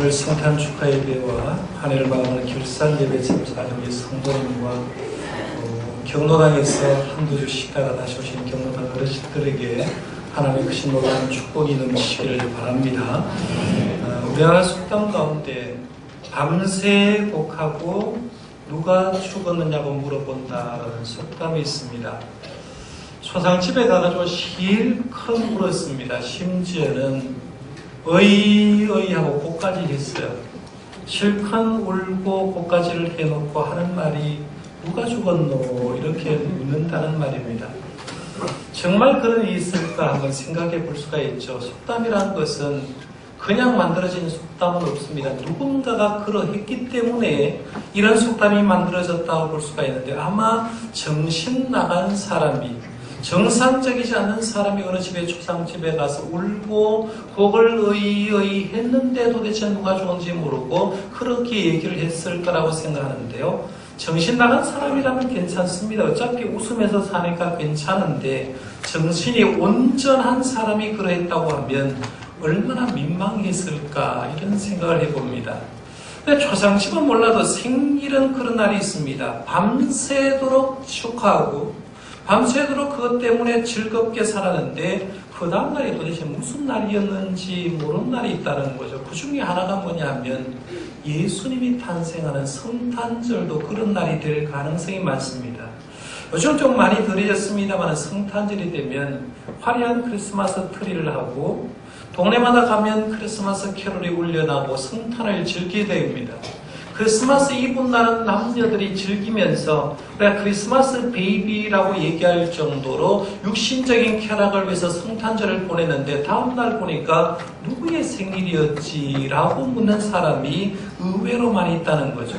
오늘 성탄 축하 예배와 하늘을 바라보는 길산 예배 참석하는 우리 성도님과 경로당에서 한두 주 쉬다가 다시 오신 경로당 어르신들에게 하나님의 크신 놀라운 축복이 넘치기를 바랍니다. 우리나라 속담 가운데 밤새 곡하고 누가 죽었느냐고 물어본다라는 속담이 있습니다. 소상집에 가가지고 실컷 울었습니다. 심지어는 어이 하고 곡까지 했어요. 실컷 울고 곡까지를 해놓고 하는 말이 누가 죽었노 이렇게 묻는다는 말입니다. 정말 그런 일이 있을까 한번 생각해 볼 수가 있죠. 속담이라는 것은 그냥 만들어진 속담은 없습니다. 누군가가 그러했기 때문에 이런 속담이 만들어졌다고 볼 수가 있는데, 아마 정신 나간 사람이, 정상적이지 않은 사람이 어느 집에 초상집에 가서 울고 곡을 어이 했는데 도대체 누가 죽은지 모르고 그렇게 얘기를 했을 거라고 생각하는데요. 정신 나간 사람이라면 괜찮습니다. 어차피 웃으면서 사니까 괜찮은데, 정신이 온전한 사람이 그러했다고 하면 얼마나 민망했을까 이런 생각을 해봅니다. 근데 초상집은 몰라도 생일은 그런 날이 있습니다. 밤새도록 축하하고 밤새도록 그것 때문에 즐겁게 살았는데 그 다음날이 도대체 무슨 날이었는지 모르는 날이 있다는 거죠. 그 중에 하나가 뭐냐 하면 예수님이 탄생하는 성탄절도 그런 날이 될 가능성이 많습니다. 요즘 좀 많이 덜 해졌습니다만 성탄절이 되면 화려한 크리스마스 트리를 하고 동네마다 가면 크리스마스 캐롤이 울려나고 성탄을 즐기게 됩니다. 크리스마스 이브 날은 남녀들이 즐기면서 우리가 크리스마스 베이비라고 얘기할 정도로 육신적인 쾌락을 위해서 성탄절을 보내는데, 다음날 보니까 누구의 생일이었지라고 묻는 사람이 의외로 많이 있다는 거죠.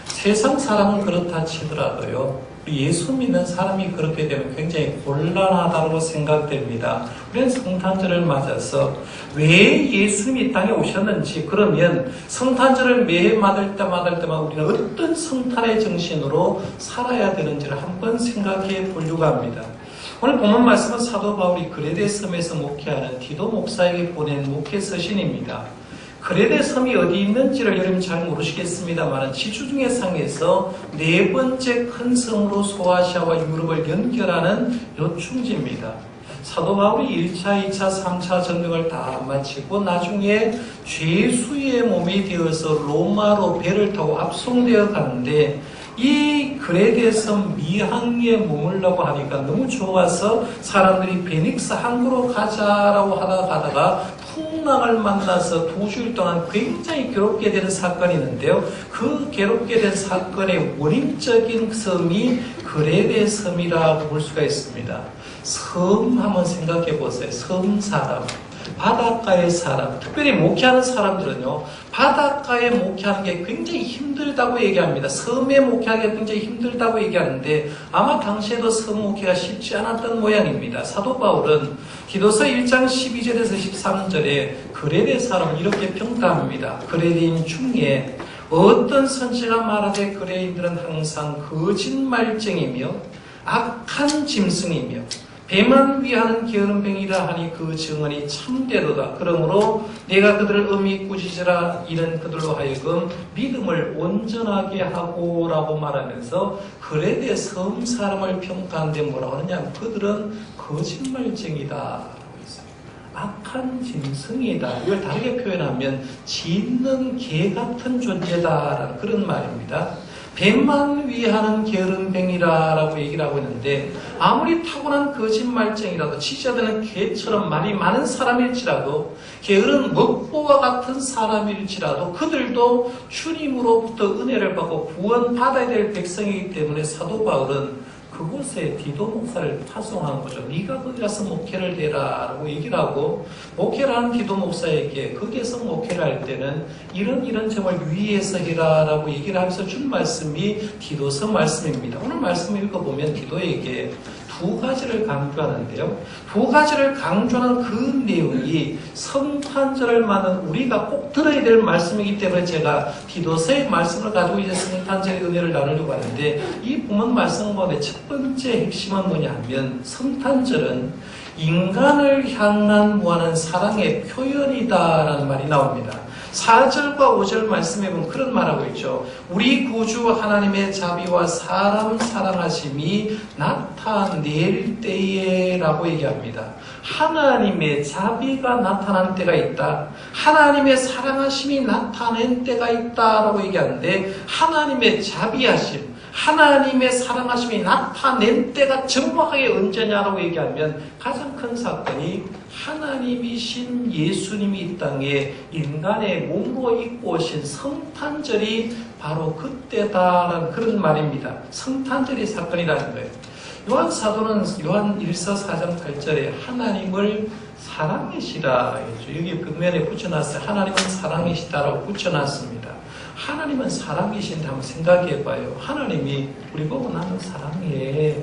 세상 사람은 그렇다 치더라도요, 예수 믿는 사람이 그렇게 되면 굉장히 곤란하다고 생각됩니다. 우리는 성탄절을 맞아서 왜 예수님이 땅에 오셨는지, 그러면 성탄절을 매해 맞을 때마다 우리는 어떤 성탄의 정신으로 살아야 되는지를 한번 생각해 보려고 합니다. 오늘 본문 말씀은 사도 바울이 그레데 섬에서 목회하는 디도 목사에게 보낸 목회 서신입니다. 그레데 섬이 어디 있는지를 여러분 잘 모르시겠습니다만 지중해 상에서 네 번째 큰 섬으로 소아시아와 유럽을 연결하는 요충지입니다. 사도 바울이 1차, 2차, 3차 전쟁을 다 마치고 나중에 죄수의 몸이 되어서 로마로 배를 타고 압송되어 가는데, 이 그레데 섬 미항에 머물라고 하니까 너무 좋아서 사람들이 베닉스 항구로 가자라고 가다가 풍랑을 만나서 2주일 동안 굉장히 괴롭게 되는 사건이 있는데요. 그 괴롭게 된 사건의 원인적인 섬이 그레데 섬이라고 볼 수가 있습니다. 섬 한번 생각해 보세요. 섬 사람, 바닷가의 사람, 특별히 목회하는 사람들은요, 바닷가에 목회하는 게 굉장히 힘들다고 얘기합니다. 섬에 목회하기가 굉장히 힘들다고 얘기하는데, 아마 당시에도 섬 목회가 쉽지 않았던 모양입니다. 사도 바울은 디도서 1장 12절에서 13절에 그레데 사람을 이렇게 평가합니다. 그레데인 중에 어떤 선지가 말하되 그레인들은 항상 거짓말쟁이며 악한 짐승이며 배만 위하는 게으름뱅이라 하니 그 증언이 참되도다. 그러므로 내가 그들을 엄히 꾸짖으라. 이는 그들로 하여금 믿음을 온전하게 하고 라고 말하면서 그레데 섬 사람을 평가하는데 뭐라고 하느냐, 그들은 거짓말쟁이다 라고 했어요. 악한 짐승이다. 이걸 다르게 표현하면 짖는 개 같은 존재다라는 그런 말입니다. 배만 위하는 게으름뱅이라고 얘기를 하고 있는데, 아무리 타고난 거짓말쟁이라도 지저드는 개처럼 말이 많은 사람일지라도, 게으른 먹보와 같은 사람일지라도 그들도 주님으로부터 은혜를 받고 구원받아야 될 백성이기 때문에 사도 바울은 그곳에 디도 목사를 파송한 거죠. 네가 거기 가서 목회를 해라 라고 얘기를 하고, 목회를 하는 디도 목사에게 거기에서 목회를 할 때는 이런 점을 유의해서 해라 라고 얘기를 하면서 준 말씀이 디도서 말씀입니다. 오늘 말씀을 읽어보면 디도에게 두 가지를 강조하는데요. 두 가지를 강조하는 그 내용이 성탄절을 맞는 우리가 꼭 들어야 될 말씀이기 때문에 제가 디도서의 말씀을 가지고 이제 성탄절의 은혜를 나누려고 하는데, 이 본문 말씀 가운데 첫 번째 핵심은 뭐냐 하면, 성탄절은 인간을 향한 무한한 사랑의 표현이다라는 말이 나옵니다. 4절과 5절 말씀해 보면 그런 말하고 있죠. 우리 구주 하나님의 자비와 사람 사랑하심이 나타낼 때에 라고 얘기합니다. 하나님의 자비가 나타난 때가 있다. 하나님의 사랑하심이 나타낸 때가 있다라고 얘기하는데, 하나님의 자비하심, 하나님의 사랑하심이 나타낸 때가 정확하게 언제냐라고 얘기하면, 가장 큰 사건이 하나님이신 예수님이 이 땅에 인간의 몸으로 입고 오신 성탄절이 바로 그때다라는 그런 말입니다. 성탄절이 사건이라는 거예요. 요한 사도는 요한 1서 4장 8절에 하나님을 사랑이시라 했죠. 여기 벽면에 붙여놨어요. 하나님은 사랑이시다라고 붙여놨습니다. 하나님은 사랑이신데 한번 생각해봐요. 하나님이 우리 보고 나는 사랑해.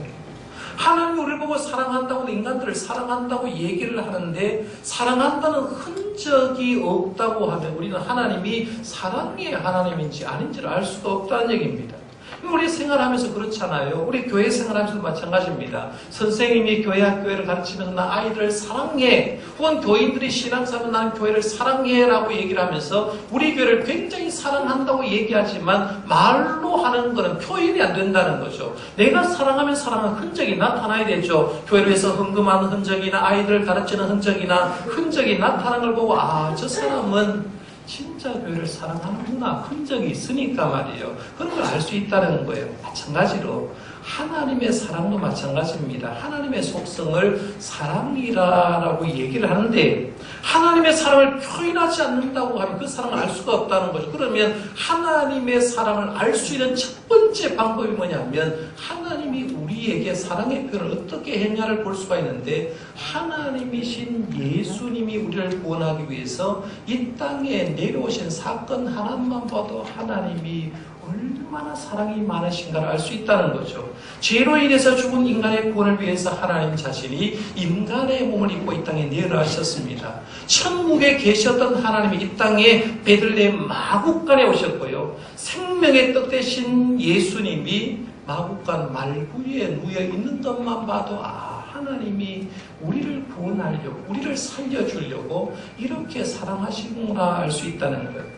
하나님이 우리를 보고 사랑한다고, 인간들을 사랑한다고 얘기를 하는데, 사랑한다는 흔적이 없다고 하면 우리는 하나님이 사랑의 하나님인지 아닌지를 알 수가 없다는 얘기입니다. 우리 생활하면서 그렇잖아요. 우리 교회 생활하면서도 마찬가지입니다. 선생님이 교회 학교를 가르치면서 나 아이들을 사랑해, 혹은 교인들이 신앙사면 나는 교회를 사랑해 라고 얘기를 하면서 우리 교회를 굉장히 사랑한다고 얘기하지만 말로 하는 거는 표현이 안 된다는 거죠. 내가 사랑하면 사랑한 흔적이 나타나야 되죠. 교회를 위해서 헌금하는 흔적이나 아이들을 가르치는 흔적이나 흔적이 나타나는 걸 보고, 아, 저 사람은 진짜 교회를 사랑하는구나, 흔적이 있으니까 말이에요. 그런 걸 알 수 있다는 거예요. 마찬가지로 하나님의 사랑도 마찬가지입니다. 하나님의 속성을 사랑이라고 얘기를 하는데, 하나님의 사랑을 표현하지 않는다고 하면 그 사랑을 알 수가 없다는 거죠. 그러면 하나님의 사랑을 알 수 있는 첫 번째 방법이 뭐냐면, 하나님이 우리에게 사랑의 표현을 어떻게 했냐를 볼 수가 있는데, 하나님이신 예수님이 우리를 구원하기 위해서 이 땅에 내려오신 사건 하나만 봐도 하나님이 얼마나 사랑이 많으신가를 알 수 있다는 거죠. 죄로 인해서 죽은 인간의 구원을 위해서 하나님 자신이 인간의 몸을 입고 이 땅에 내려가셨습니다. 천국에 계셨던 하나님이 이 땅에 베들레헴 마국간에 오셨고요. 생명의 떡 대신 예수님이 마국간 말구유에 누워 있는 것만 봐도, 아, 하나님이 우리를 구원하려고, 우리를 살려주려고 이렇게 사랑하시구나 알 수 있다는 거예요.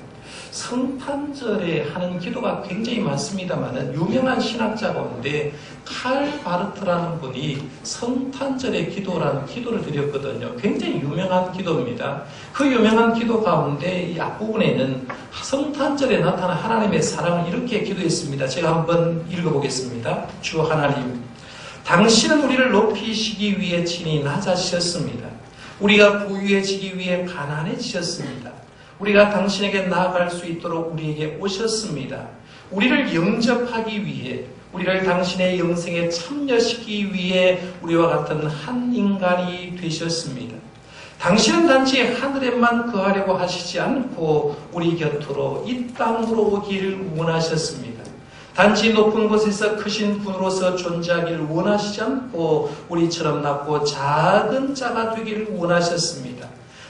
성탄절에 하는 기도가 굉장히 많습니다만, 유명한 신학자 가운데 칼 바르트라는 분이 성탄절의 기도라는 기도를 드렸거든요. 굉장히 유명한 기도입니다. 그 유명한 기도 가운데 이 앞부분에는 성탄절에 나타난 하나님의 사랑을 이렇게 기도했습니다. 제가 한번 읽어보겠습니다. 주 하나님, 당신은 우리를 높이시기 위해 친히 낮아지셨습니다. 우리가 부유해지기 위해 가난해지셨습니다. 우리가 당신에게 나아갈 수 있도록 우리에게 오셨습니다. 우리를 영접하기 위해, 우리를 당신의 영생에 참여시키기 위해 우리와 같은 한 인간이 되셨습니다. 당신은 단지 하늘에만 거하려고 하시지 않고 우리 곁으로 이 땅으로 오기를 원하셨습니다. 단지 높은 곳에서 크신 분으로서 존재하기를 원하시지 않고 우리처럼 낮고 작은 자가 되기를 원하셨습니다.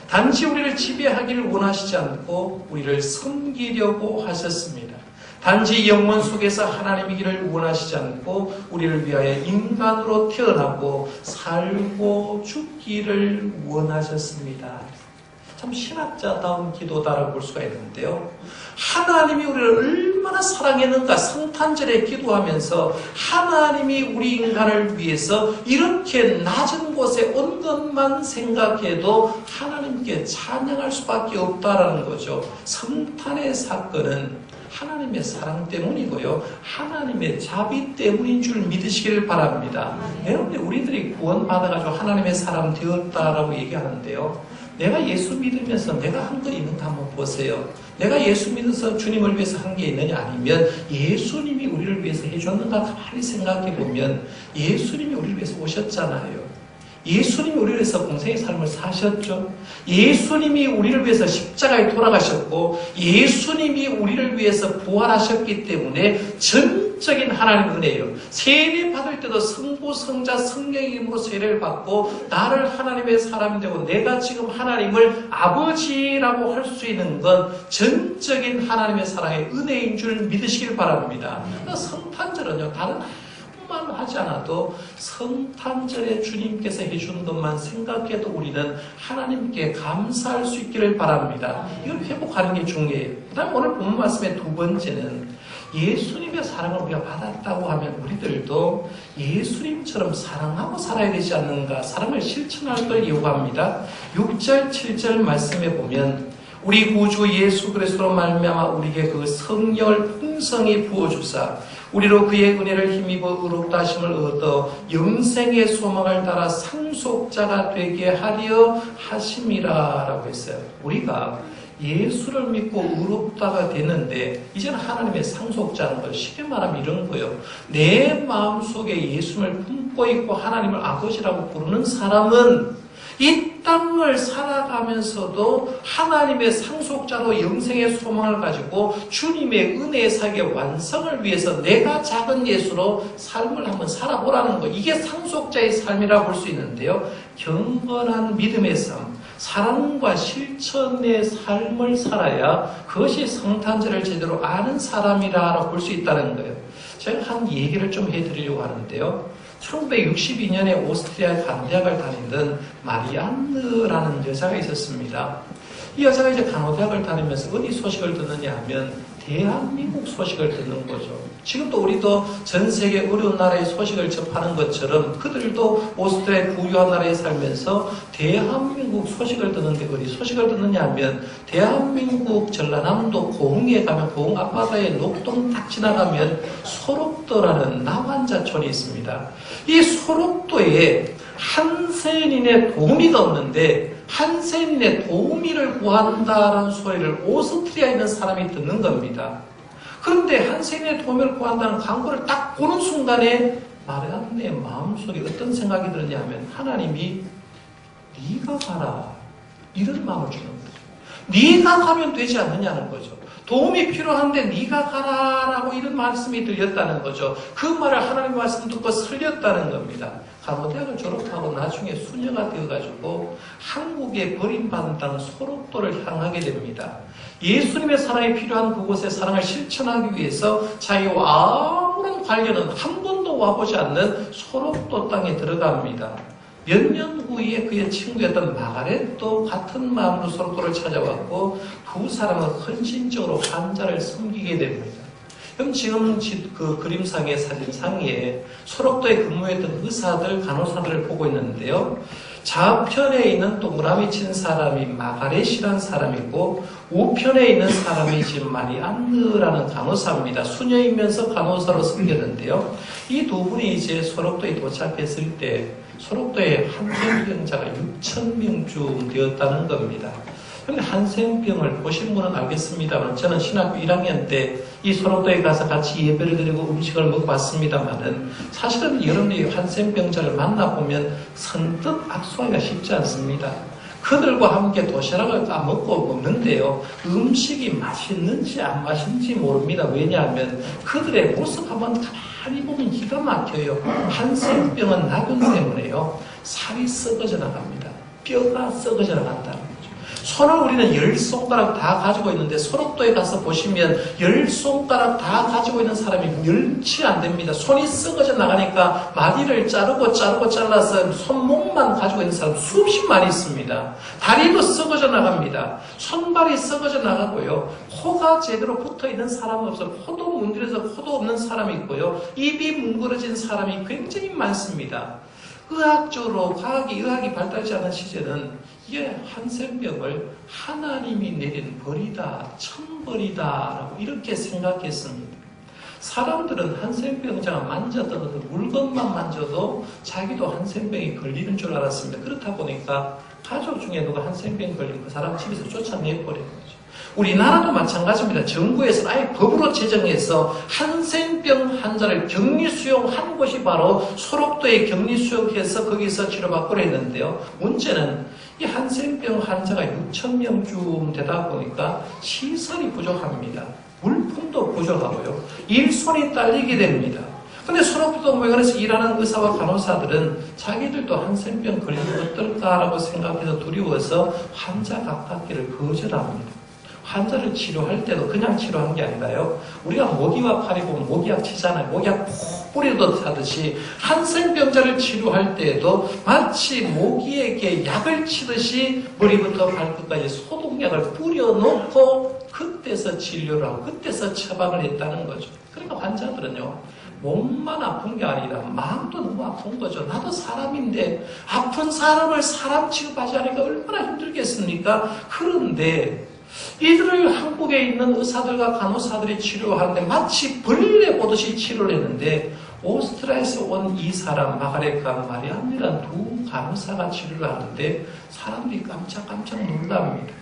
단지 우리를 지배하기를 원하시지 않고 우리를 섬기려고 하셨습니다. 단지 영원 속에서 하나님이기를 원하시지 않고 우리를 위하여 인간으로 태어나고 살고 죽기를 원하셨습니다. 참 신학자다운 기도다라고 볼 수가 있는데요. 하나님이 우리를 얼마나 사랑했는가, 성탄절에 기도하면서 하나님이 우리 인간을 위해서 이렇게 낮은 곳에 온 것만 생각해도 하나님께 찬양할 수밖에 없다라는 거죠. 성탄의 사건은 하나님의 사랑 때문이고요, 하나님의 자비 때문인 줄 믿으시기를 바랍니다. 여러분, 우리들이 구원받아가지고 하나님의 사람 되었다라고 얘기하는데요, 내가 예수 믿으면서 내가 한 거 있는가 한번 보세요. 내가 예수 믿어서 주님을 위해서 한 게 있느냐, 아니면 예수님이 우리를 위해서 해줬는가 가만히 생각해 보면, 예수님이 우리를 위해서 오셨잖아요. 예수님이 우리를 위해서 공생의 삶을 사셨죠. 예수님이 우리를 위해서 십자가에 돌아가셨고, 예수님이 우리를 위해서 부활하셨기 때문에 전적인 하나님의 은혜예요. 세례 받을 때도 성부, 성자, 성령의 이름으로 세례를 받고 나를 하나님의 사람이 되고 내가 지금 하나님을 아버지라고 할 수 있는 건 전적인 하나님의 사랑의 은혜인 줄 믿으시길 바랍니다. 성탄절은요, 다른 말을 하지 않아도 성탄절에 주님께서 해준 것만 생각해도 우리는 하나님께 감사할 수 있기를 바랍니다. 이걸 회복하는 게 중요해요. 그 다음 오늘 본문 말씀의 두 번째는 예수님의 사랑을 우리가 받았다고 하면 우리들도 예수님처럼 사랑하고 살아야 되지 않는가, 사랑을 실천할 걸 요구합니다. 6절 7절 말씀에 보면 우리 구주 예수 그리스도로 말미암아 우리에게 그 성령을 풍성히 부어주사 우리로 그의 은혜를 힘입어 의롭다 하심을 얻어 영생의 소망을 따라 상속자가 되게 하려 하심이라 라고 했어요. 우리가 예수를 믿고 의롭다가 되는데 이제는 하나님의 상속자는 걸 쉽게 말하면 이런 거예요. 내 마음속에 예수를 품고 있고 하나님을 아버지라고 부르는 사람은 이 땅을 살아가면서도 하나님의 상속자로 영생의 소망을 가지고 주님의 은혜의 사역의 완성을 위해서 내가 작은 예수로 삶을 한번 살아보라는 거. 이게 상속자의 삶이라고 볼 수 있는데요. 경건한 믿음의 삶, 사랑과 실천의 삶을 살아야 그것이 성탄절을 제대로 아는 사람이라고 볼 수 있다는 거예요. 제가 한 얘기를 좀 해드리려고 하는데요. 1962년에 오스트리아 간호대학을 다니던 마리안느라는 여자가 있었습니다. 이 여자가 이제 간호대학을 다니면서 어디 소식을 듣느냐 하면 대한민국 소식을 듣는 거죠. 지금도 우리도 전 세계 어려운 나라의 소식을 접하는 것처럼 그들도 오스트리아 부유한 나라에 살면서 대한민국 소식을 듣는데 어디 소식을 듣느냐 하면 대한민국 전라남도 고흥에 가면 고흥 앞바다에 녹동 딱 지나가면 소록도라는 남환자촌이 있습니다. 이 소록도에 한센인의 도우미가 없는데 한센인의 도우미를 구한다라는 소리를 오스트리아에 있는 사람이 듣는 겁니다. 그런데 한센인의 도우미를 구한다는 광고를 딱 보는 순간에 마리안느의 마음속에 어떤 생각이 드느냐 하면 하나님이 네가 가라 이런 마음을 주는 거죠. 네가 가면 되지 않느냐는 거죠. 도움이 필요한데 네가 가라라고 이런 말씀이 들렸다는 거죠. 그 말을 하나님 말씀 듣고 설렸다는 겁니다. 간호대학을 졸업하고 나중에 수녀가 되어가지고 한국에 버림받는 소록도를 향하게 됩니다. 예수님의 사랑이 필요한 그곳의 사랑을 실천하기 위해서 자기와 아무런 관련은 한 번도 와보지 않는 소록도 땅에 들어갑니다. 몇 년 후에 그의 친구였던 마가렛도 같은 마음으로 소록도를 찾아왔고 두 사람은 헌신적으로 환자를 섬기게 됩니다. 그럼 지금 그 그림상의 사진상에 소록도에 근무했던 의사들, 간호사들을 보고 있는데요. 좌편에 있는 동그라미 친 사람이 마가렛이라는 사람이고 우편에 있는 사람이 지금 마리안느라는 간호사입니다. 수녀이면서 간호사로 섬겼는데요. 이 두 분이 이제 소록도에 도착했을 때 소록도에 한센병자가 6,000명쯤 되었다는 겁니다. 그런데 한센병을 보신 분은 알겠습니다만 저는 신학교 1학년 때 이 소록도에 가서 같이 예배를 드리고 음식을 먹어봤습니다만은 사실은 여러분이 한센병자를 만나보면 선뜻 악수하기가 쉽지 않습니다. 그들과 함께 도시락을 까먹고 먹는데요. 음식이 맛있는지 안 맛있는지 모릅니다. 왜냐하면 그들의 모습 한번 가만히 보면 기가 막혀요. 한센병은 나균 때문에요. 살이 썩어져 나갑니다. 뼈가 썩어져 나간다는 거죠. 손을 우리는 10손가락 다 가지고 있는데 소록도에 가서 보시면 10손가락 다 가지고 있는 사람이 멸치 안 됩니다. 손이 썩어져 나가니까 마디를 자르고 잘라서 손목만 가지고 있는 사람 수없이 많이 있습니다. 다리도 썩어져 나갑니다. 손발이 썩어져 나가고요. 코가 제대로 붙어 있는 사람은 없어요. 코도 문드려서 코도 없는 사람이 있고요. 입이 뭉그러진 사람이 굉장히 많습니다. 의학적으로 의학이 발달하지 않은 시절은 이게 한센병을 하나님이 내린 벌이다, 천벌이다라고 이렇게 생각했습니다. 사람들은 한센병자가 만졌던 물건만 만져도 자기도 한센병이 걸리는 줄 알았습니다. 그렇다 보니까 가족 중에 누가 한센병 걸린 그 사람 집에서 쫓아내버린 거죠. 우리나라도 마찬가지입니다. 정부에서 아예 법으로 제정해서 한센병 환자를 격리 수용한 곳이 바로 소록도에 격리 수용해서 거기서 치료받고 했는데요. 문제는 이 한센병 환자가 6,000명쯤 되다 보니까 시설이 부족합니다. 물품도 부족하고요. 일손이 딸리게 됩니다. 근데 소록도 모양에서 일하는 의사와 간호사들은 자기들도 한센병 걸리면 어떨까라고 생각해서 두려워서 환자 가깝기를 거절합니다. 환자를 치료할 때도 그냥 치료한 게 아니라요. 우리가 모기와 파리 보면 모기약 치잖아요. 모기약 푹 뿌리듯 하듯이 한센병자를 치료할 때에도 마치 모기에게 약을 치듯이 머리부터 발끝까지 소독약을 뿌려놓고 그때서 치료를 하고 그때서 처방을 했다는 거죠. 그러니까 환자들은요, 몸만 아픈 게 아니라 마음도 너무 아픈 거죠. 나도 사람인데 아픈 사람을 사람 취급하지 않으니까 얼마나 힘들겠습니까? 그런데 이들을 한국에 있는 의사들과 간호사들이 치료하는데 마치 벌레 보듯이 치료를 했는데 오스트리아에서 온 이 사람 마가렛과 마리안이라는 두 간호사가 치료를 하는데 사람들이 깜짝 놀랍니다.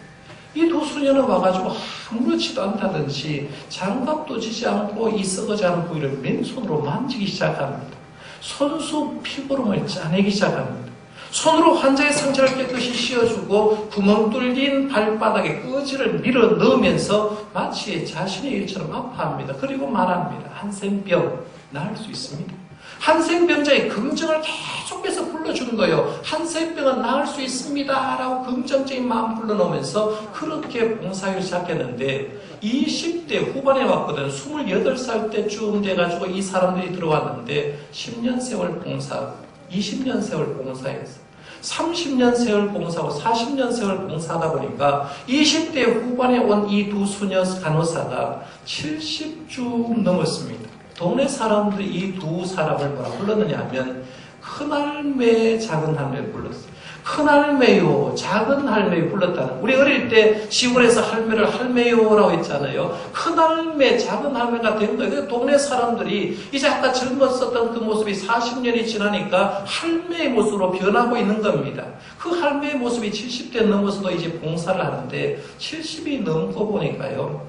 이 두 수녀는 와가지고 아무렇지도 않다든지 장갑도 지지 않고 이 썩어지 않은 부위를 맨손으로 만지기 시작합니다. 손수 피부름을 짜내기 시작합니다. 손으로 환자의 상처를 깨끗이 씌워주고 구멍 뚫린 발바닥에 끄지를 밀어 넣으면서 마치 자신의 일처럼 아파합니다. 그리고 말합니다. 한센병 나을 수 있습니다. 한센병자의 긍정을 계속해서 불러주는 거예요. 한센병은 나을 수 있습니다 라고 긍정적인 마음 불러놓으면서 그렇게 봉사를 시작했는데 20대 후반에 왔거든. 28살 때쯤 돼가지고 이 사람들이 들어왔는데 10년 세월 봉사, 20년 세월 봉사했어. 30년 세월 봉사하고 40년 세월 봉사하다 보니까 20대 후반에 온 이 두 수녀 간호사가 70쯤 넘었습니다. 동네 사람들이 이 두 사람을 뭐라 불렀느냐 하면 큰할매, 작은할매 불렀어요. 큰할매요, 작은할매 불렀다는. 우리 어릴 때 시골에서 할매를 할매요라고 했잖아요. 큰할매, 작은할매가 된 거예요. 동네 사람들이 이제 아까 젊었었던 그 모습이 40년이 지나니까 할매의 모습으로 변하고 있는 겁니다. 그 할매의 모습이 70대 넘어서도 이제 봉사를 하는데 70이 넘고 보니까요.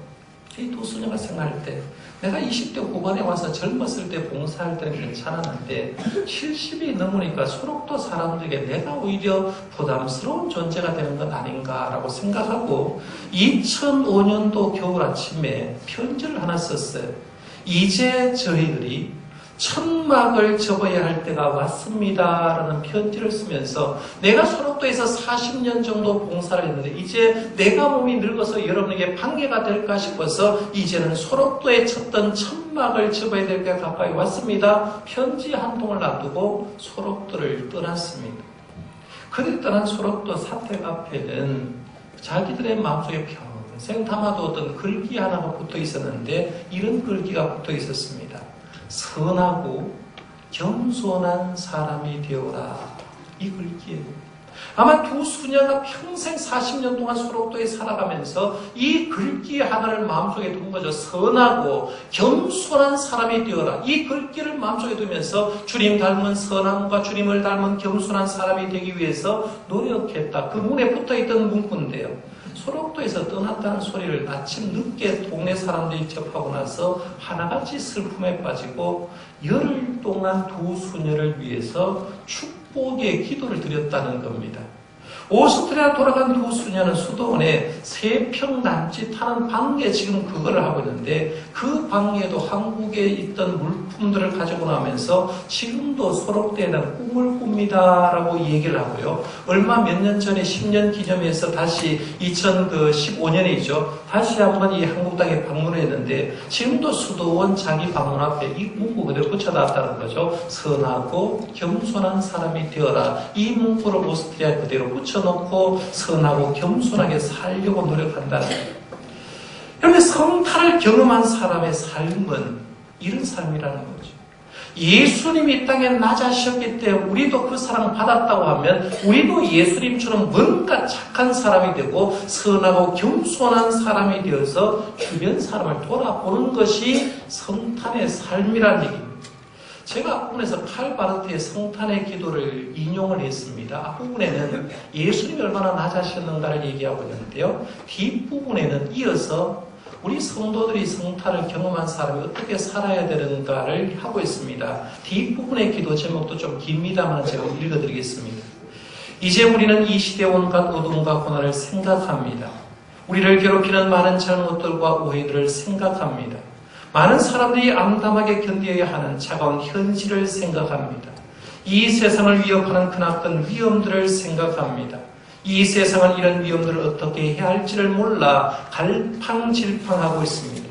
이 두 수녀가 생각할 때 내가 20대 후반에 와서 젊었을 때 봉사할 때는 괜찮았는데 70이 넘으니까 소록도 사람들에게 내가 오히려 부담스러운 존재가 되는 건 아닌가라고 생각하고 2005년도 겨울 아침에 편지를 하나 썼어요. 이제 저희들이 천막을 접어야 할 때가 왔습니다 라는 편지를 쓰면서 내가 소록도에서 40년 정도 봉사를 했는데 이제 내가 몸이 늙어서 여러분에게 방해가 될까 싶어서 이제는 소록도에 쳤던 천막을 접어야 될 때가 가까이 왔습니다. 편지 한 통을 놔두고 소록도를 떠났습니다. 그들 떠난 소록도 사택 앞에는 자기들의 마음속에 평생 담아두었던 글귀 하나가 붙어 있었는데 이런 글귀가 붙어 있었습니다. 선하고 겸손한 사람이 되어라. 이 글귀예요. 아마 두 수녀가 평생 40년 동안 소록도에 살아가면서 이 글귀 하나를 마음속에 둔 거죠. 선하고 겸손한 사람이 되어라. 이 글귀를 마음속에 두면서 주님 닮은 선함과 주님을 닮은 겸손한 사람이 되기 위해서 노력했다. 그 문에 붙어있던 문구인데요. 소록도에서 떠났다는 소리를 아침 늦게 동네 사람들이 접하고 나서 하나같이 슬픔에 빠지고 열흘 동안 두 수녀를 위해서 축복의 기도를 드렸다는 겁니다. 오스트리아 돌아간 두 수녀는 수도원에 3평 남짓하는 방에 지금 그거를 하고 있는데 그 방에도 한국에 있던 물품들을 가지고 나면서 지금도 소록도에 대한 꿈을 꿉니다 라고 얘기를 하고요. 얼마 몇 년 전에 10년 기념해서 다시 2015년이죠. 다시 한번 이 한국 땅에 방문을 했는데 지금도 수도원 자기 방문 앞에 이 문구 그대로 붙여놨다는 거죠. 선하고 겸손한 사람이 되어라. 이 문구를 오스트리아 그대로 붙여놓고 선하고 겸손하게 살려고 노력한다는 거예요. 그런데 성탄을 경험한 사람의 삶은 이런 삶이라는 거죠. 예수님이 이 땅에 나자셨기 때문에 우리도 그 사랑을 받았다고 하면 우리도 예수님처럼 뭔가 착한 사람이 되고 선하고 겸손한 사람이 되어서 주변 사람을 돌아보는 것이 성탄의 삶이라는 얘기입니다. 제가 앞부분에서 칼 바르트의 성탄의 기도를 인용을 했습니다. 앞부분에는 예수님이 얼마나 낮아셨는가를 얘기하고 있는데요. 뒷부분에는 이어서 우리 성도들이 성탄을 경험한 사람이 어떻게 살아야 되는가를 하고 있습니다. 뒷부분의 기도 제목도 좀 깁니다만 제가 읽어드리겠습니다. 이제 우리는 이 시대의 온갖 어둠과 고난을 생각합니다. 우리를 괴롭히는 많은 잘못들과 오해들을 생각합니다. 많은 사람들이 암담하게 견뎌야 하는 차가운 현실을 생각합니다. 이 세상을 위협하는 크나큰 위험들을 생각합니다. 이 세상은 이런 위험들을 어떻게 해야 할지를 몰라 갈팡질팡하고 있습니다.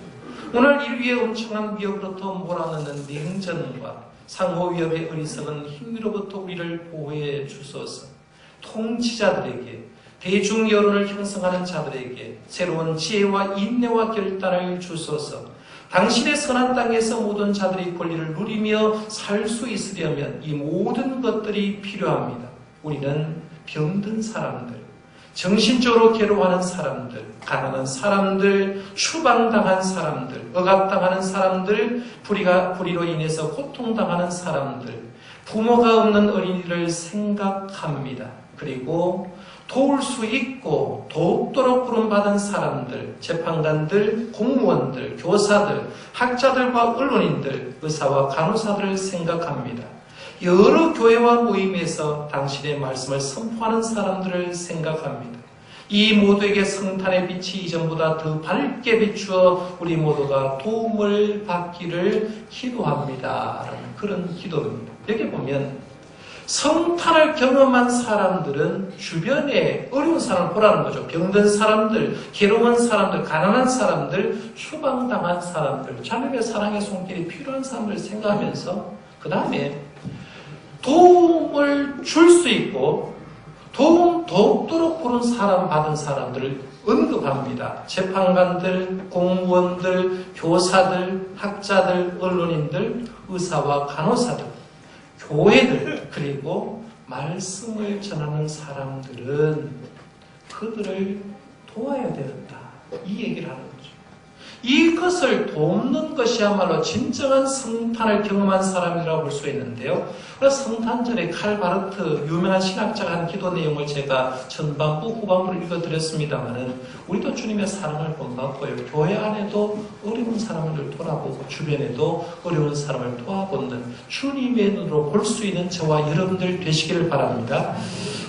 오늘 일 위에 엄청난 위협으로부터 몰아넣는 냉전과 상호 위협의 어리석은 힘으로부터 우리를 보호해 주소서. 통치자들에게, 대중 여론을 형성하는 자들에게 새로운 지혜와 인내와 결단을 주소서. 당신의 선한 땅에서 모든 자들이 권리를 누리며 살 수 있으려면 이 모든 것들이 필요합니다. 우리는 병든 사람들, 정신적으로 괴로워하는 사람들, 가난한 사람들, 추방당한 사람들, 억압당하는 사람들, 불의로 인해서 고통당하는 사람들, 부모가 없는 어린이를 생각합니다. 그리고 도울 수 있고 돕도록 부름받은 사람들, 재판관들, 공무원들, 교사들, 학자들과 언론인들, 의사와 간호사들을 생각합니다. 여러 교회와 모임에서 당신의 말씀을 선포하는 사람들을 생각합니다. 이 모두에게 성탄의 빛이 이전보다 더 밝게 비추어 우리 모두가 도움을 받기를 기도합니다. 라는 그런 기도입니다. 여기 보면 성탄을 경험한 사람들은 주변에 어려운 사람을 보라는 거죠. 병든 사람들, 괴로운 사람들, 가난한 사람들, 추방당한 사람들, 자녀의 사랑의 손길이 필요한 사람들을 생각하면서 그 다음에 도움을 줄 수 있고 도움 돕도록 부른 사람 받은 사람들을 언급합니다. 재판관들, 공무원들, 교사들, 학자들, 언론인들, 의사와 간호사들, 교회들, 그리고 말씀을 전하는 사람들은 그들을 도와야 된다. 이 얘기를 하는 거죠. 이것을 돕는 것이야말로 진정한 성탄을 경험한 사람이라고 볼 수 있는데요. 그래서 성탄 전에 칼 바르트 유명한 신학자가 한 기도 내용을 제가 전반부 후반부를 읽어드렸습니다만은 우리도 주님의 사랑을 본받고요. 교회 안에도 어려운 사람을 돌아보고 주변에도 어려운 사람을 도와보는 주님의 눈으로 볼 수 있는 저와 여러분들 되시기를 바랍니다.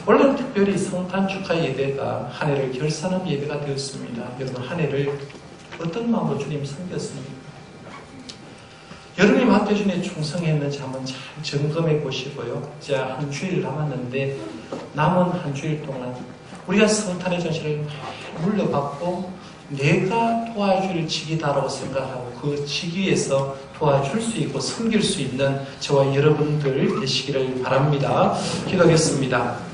오늘은 특별히 성탄 축하 예배가 한 해를 결산하는 예배가 되었습니다. 여러분 한 해를 어떤 마음으로 주님 섬겼습니까? 여러분이 마태주님에 충성했는지 한번 잘 점검해 보시고요. 이제 한 주일 남았는데 남은 한 주일 동안 우리가 성탄의 전시를 물려받고 내가 도와줄 직이다라고 생각하고 그 직위에서 도와줄 수 있고 섬길 수 있는 저와 여러분들 되시기를 바랍니다. 기도하겠습니다.